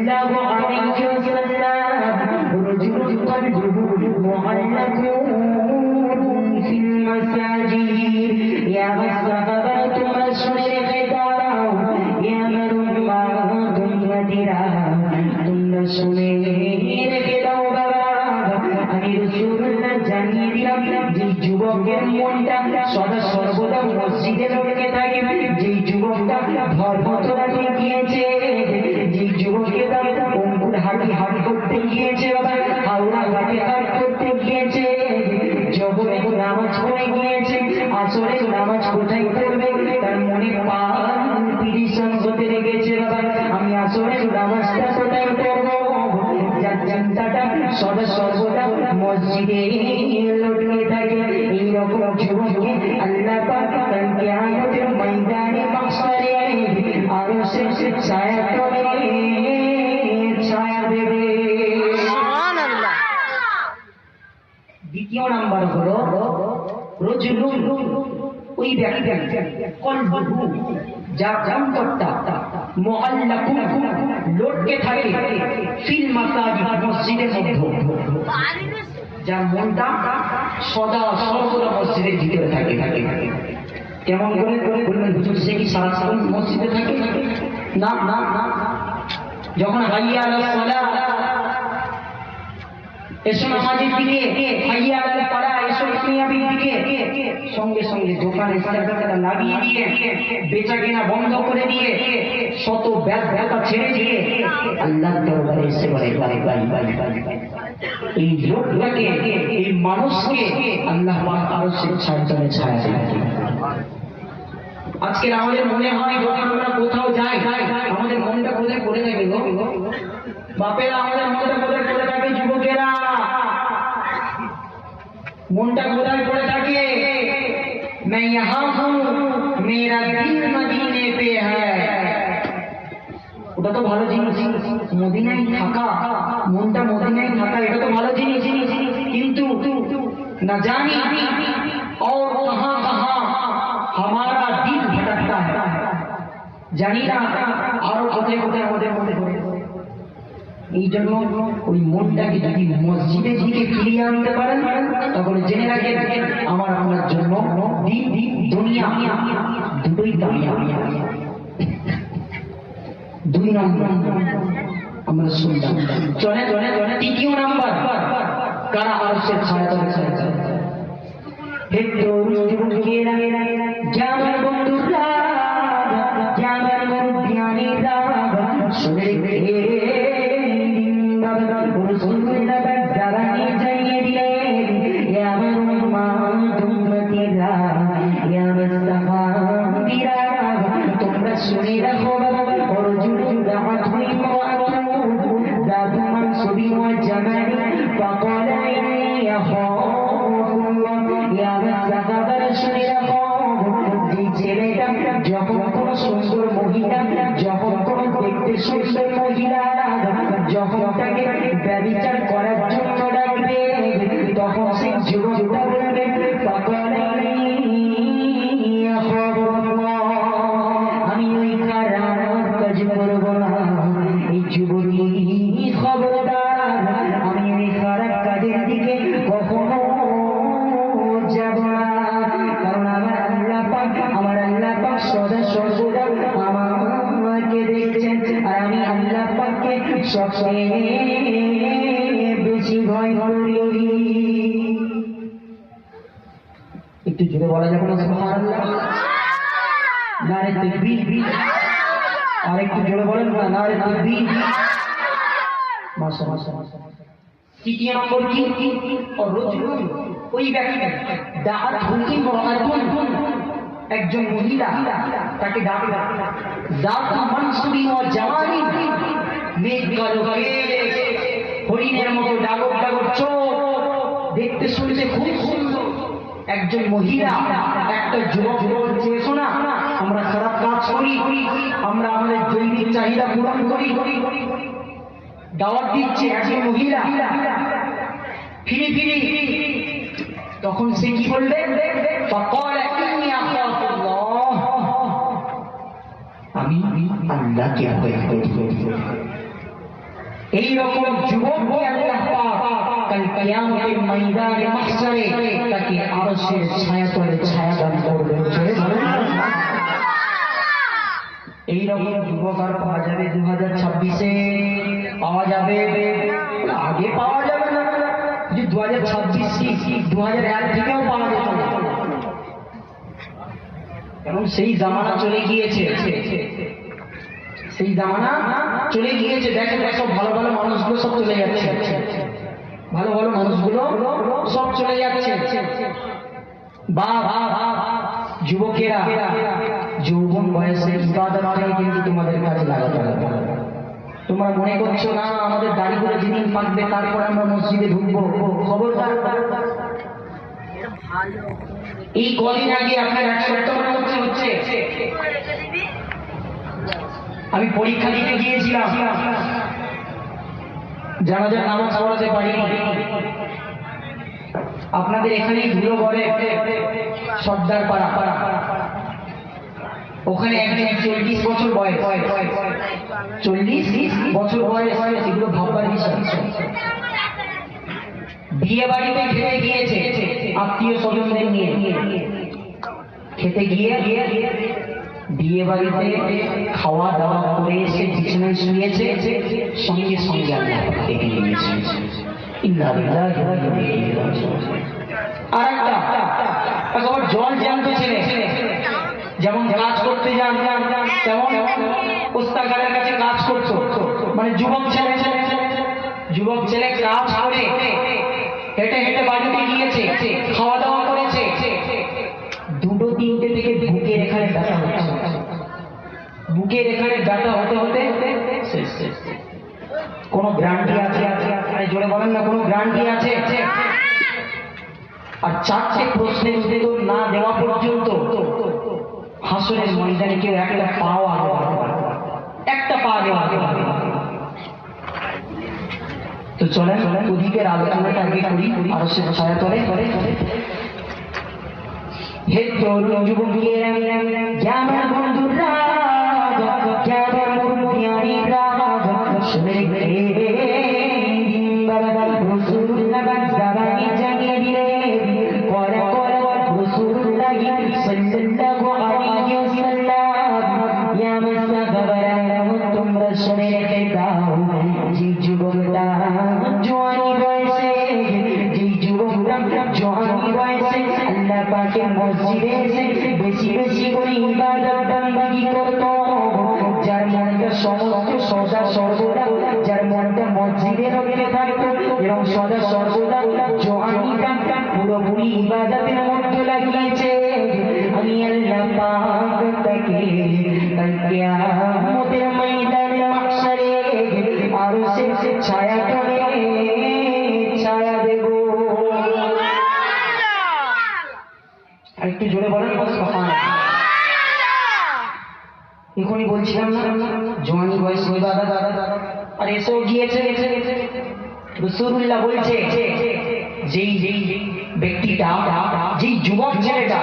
সাল্লাল্লাহু আলাইহি ওয়াসাল্লাম রাজুলুন কলবুহু মুআল্লাকুন ফিল মাসাজিদ ইয়া সাহাবা তোমরা শুনে রেখে দাও ইয়া মারুমা তুমদিরা তোমরা শুনে রেখে দাও বাবা আমি রাসূলুল্লাহ জানিয়ে দিলাম যে যুবকের মনটা সদা সর্বদা মসজিদে লেগে থাকে যে যুবকটা ধর্ম চলাতে গিয়েছে যে যুবকের অঙ্কুর হাঁটি হাঁটি করতে গিয়েছে বাবা হাওড়া ঘাটে হাট করতে গিয়েছে জোহরে নামাজ পড়ে গিয়েছে আসরে নামাজ কোথায় পড়বে তার মনে পিটিশন হতে লেগেছে বাবা আমি আসরে নামাজটা কোথায় পড়বো যার চিন্তাটা সদা সর্বদা মসজিদে লটকে থাকে এইরকম যুবককে আল্লাহ পাক তার কিয়ামতের ময়দানে মাহশরে আরো শেষে ছায়া তলে ছায়া দেবে। সুবহানাল্লাহ। দ্বিতীয় নাম্বার হলো রাজুলুন ওই ব্যক্তি কলবুহু যার অন্তরটা মুআল্লাকুন লটকে থাকে ফিল মাসাজিদ মসজিদের মধ্যে যার মনটা সদা সর্বদা মসজিদের ভিতরে থাকে কেমন করে বলবেন হুজুর সে কি সারাক্ষণ মসজিদে থাকে না না না যখন হাইয়া আলাস সালাহ এসো নামাজের দিকে হাইয়া আলাল ফালাহ এসো কামিয়াবির দিকে সঙ্গে সঙ্গে দোকানে সাদাটা লাগিয়ে দিয়ে বেচা কেনা বন্ধ করে দিয়ে শত ব্যর্থতা ছেড়ে দিয়ে আল্লাহর দরবারে এসে বলে এই লোকটাকে এই মানুষকে আল্লাহ পাক আরশের ছায়াতলে ছায়া দেন। আজকে আমাদের মনে হয় যখন আমরা কোথাও যাই আমাদের মনটা কোথায় পড়ে থাকে গো বাপেরা আমাদের মনটা কোথায় পড়ে থাকে যুবকেরা মনটা কোথায় পড়ে থাকে मैं यहाँ हूँ मेरा दिल मदीने पे है ওটা তো ভালো জিনিস মদিনায় থাকা মনটা মদিনায় থাকা এটা তো ভালো জিনিস কিন্তু না জানি और कहाँ कहाँ हमारा दिल भटकता है জানি না আরো কোথায় কোথায় আমাদের মধ্যে এই জন্য ওই মনটাকে যদি মসজিদের দিকে ফিরিয়ে আনতে পারেন তাহলে জেনে রাখেন আমার আপনার জন্য দিন দুনিয়া দুটোই কামিয়াব। দুই নম্বর আমরা শুনলাম চলে তৃতীয় নাম্বার কারা আরশের ছায়াতলে ছায়া হে যুবকেরা জামার বন্ধুরা জামার মুরব্বিয়ানেরা শুনে রেখে তোমরা শুনে রাখো যখন কোন সুন্দর মহিলা যখন কোন দেখতে সুন্দর মহিলা যখন তাকে ব্যভিচার করার জন্য ডাকবে তখন সেই যুবকটা বলবে আমি ওই খারাপ কাজ করবো না এই যুবতী খবরদার আমি ওই খারাপ কাজের দিকে কখনো যাব না কারণ আমার আল্লাহ পাক সদা সর্বদা আমাকে দেখছেন আর আমি আল্লাহ পাককে সবচেয়ে বেশি ভয় করি। একটু জোরে বলা যাবে না সুবহানাল্লাহ নারে তাকবীর আর একটু জোরে বলেন না নারে তাকবীর মাশাআল্লাহ। তৃতীয় নম্বর কি ওই ব্যক্তি দাআত হুকি মুরাআতুন একজন মহিলা তাকে ডাকে দাতা মানসুবি ও জামালি মেঘ কালো হরিণের মতো ডাগর ডাগর চোখ দেখতে শুনতে খুব সুন্দর একজন মহিলা একটা যুবক বলছে এসো না আমরা খারাপ কাজ করি আমরা আমাদের জৈবিক চাহিদা পূরণ করি দাওয়াত দিচ্ছে একজন মহিলা ফিরে ফিরে তখন সে কি বলবে আমি আল্লাহকে ভয় করি এই রকম যুবককে আল্লাহ পাক কাল কিয়ামতের ময়দানে মাহশারে তাকে আরশের ছায়াতলে ছায়া দান করবেন। এই রকম যুবক আর পাওয়া যাবে 2026-এ? পাওয়া যাবে? আগে পাওয়া যাবে না, যে 2026 কি 2001 থেকেও পাওয়া যেত না, কারণ সেই জামানা চলে গিয়েছে। সেই জামানা চলে গিয়েছে। দেখেন সব ভালো ভালো মানুষগুলো সব চলে যাচ্ছে, ভালো ভালো মানুষগুলো সব চলে যাচ্ছে। বা যুবকেরা যৌবন বয়সে ইবাদতটাই কিন্তু তোমাদের কাজে লাগাতে হবে। তোমরা মনে করছো না আমাদের দাড়িগুলো যেদিন পাকবে তারপর আমরা মসজিদে ঢুকবো, খবরদার। এই কদিন আগে আপনার 1 সপ্তাহ হচ্ছে আমি পরীক্ষা দিতে গিয়েছিলাম, জানাজার নামাজ পড়াতে পারি। আপনাদের এখানেই ধুলোগড়ে সর্দার পাড়া, ওখানে একজন 40 বছর বয়স, 40 বছর বয়স, এগুলো ভাববার বিষয়। বিয়ে বাড়িতে খেতে গিয়েছে আত্মীয় স্বজনদের নিয়ে, খেতে গিয়ে বিয়ে বাড়িতে খাওয়া দাওয়া করে এসে বিছানায় শুয়েছে, সঙ্গে সঙ্গে আল্লাহ ডেকে নিয়েছে। আর একটা জল জ্যান্ত ছেলে, যেমন কাজ করতে যান তেমন পোস্তাগারের কাছে কাজ করতো, মানে যুবক ছেলে কাজ করে হেঁটে হেঁটে বাড়িতে গিয়েছে, খাওয়া দাওয়া করেছে, 2-3টে থেকে বুকের এখানে ব্যথা হচ্ছে, বুকের এখানে ব্যথা হতে হতে কোনো গ্যারান্টি আছে? জোরে বলেন না, কোনো গ্যারান্টি আছে? আর 4টে প্রশ্নের উত্তর না দেওয়া পর্যন্ত হাসরের ময়দানে কেউ একটা পাও আগে একটা পা দেওয়া। তো চলেন ওদিকের আলোচনাটা আগে করি, আরো সে ছায়া তলে। হে তরুণ যুবকেরা, জামার বন্ধুরা, জামার মুরব্বিয়ানিরা, শুনে গে রাসূলুল্লাহ জামানি জানিয়ে দিলেন, করা রাসূলুল্লাহ সাল্লাল্লাহু আলাইহি ওয়াসাল্লাম, ইয়া মুসাফিরা, তোমরা শুনে রেখে দাও, যে যুবকরা জওয়ানি বয়সে, যে যুবকরা জওয়ানি বয়সে আল্লাহ পাকের মসজিদে এসে বেশি বেশি করে ইবাদত বন্দেগী করতো, যার মনটা সমস্ত সদা সর্বদা, যার মনটা মসজিদের মধ্যে থাকতো এবং সদা সর্বদা জওয়ানিটা পুরোপুরি ইবাদতের মধ্যে লাগিয়েছে, আমি আল্লাহ পাক তাকে কিয়ামতের ময়দানে মাহশারে আরশের ছায়া তলে ছায়া দেব। আর একটু জোরে বলেন এখনই বলছিলাম না জওয়ানি বয়স ইবাদত, আর এসেও গিয়েছে। রাসূলুল্লাহ বলছে যেই ব্যক্তিটা, যেই যুবক ছেলেটা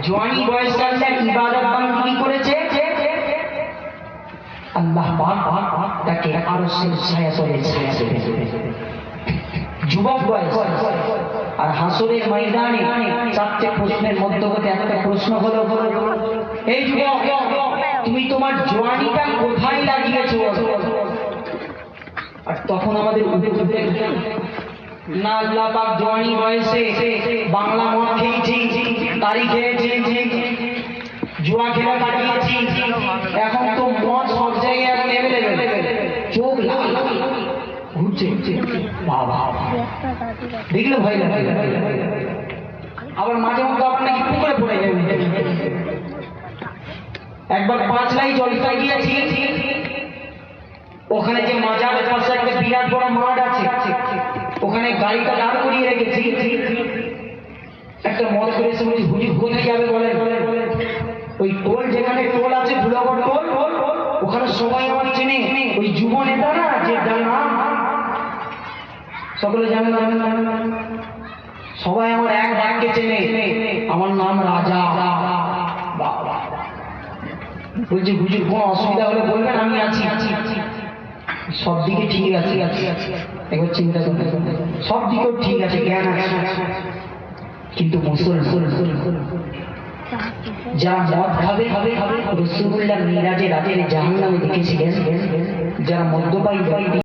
জওয়ানি বয়সে আল্লাহ ইবাদত বন্দেগী করেছে, আল্লাহ পাক তাকে আরশের ছায়া তলে ছায়া দেবে। যুবক বয়স আর হাসরের ময়দানে 4টে প্রশ্নের মধ্যে হতে একটা প্রশ্ন হলো, এই যুবক তুমি তোমার জওয়ানিটা কোথায় লাগিয়েছো? আর তখন আমাদের না, আল্লাহ পাক জওয়ানি বয়সে বাংলা মদ খেয়েছি, তারি খেয়েছি, জুয়া খেলা কাটিয়েছি, এখন তো মদ সব জায়গায় অ্যাভেলেবেল, চোখ লাল ঘুরছে, বাবা দেখলে ভয় লাগে। আবার মাঝে মধ্যে আপনাকে পুকুরে পড়ে যাবে। একবার 5 লাই জলটা গিয়েছি, ওখানে যে মাজারের পাশে একটা বিরাট বড় মাঠ আছে, ওখানে গাড়িটা দাঁড় করিয়ে রেখেছি। একটা মদ করে এসে বলছি, হুজুর কোথায় যাবে বলেন? ওই টোল, যেখানে টোল আছে ধুলাগড় টোল, ওখানে সবাই আমার চেনে, ওই যুব নেতা না, যে নাম সকলে জানেন, সবাই আমার এক বাক্যে চেনে, আমার নাম রাজা। বলছি হুজুর কোনো অসুবিধা হলে বলবেন, আমি আছি। সব দিকে ঠিক আছে, একবার চিন্তা করতে, সব দিকেও ঠিক আছে, জ্ঞান আছে, কিন্তু মুসলমান যারা মদ খাবে রাসূলুল্লাহ মিরাজে রাতের জাহান্নামে দেখেছিলেন, যারা মদ্যপায়ী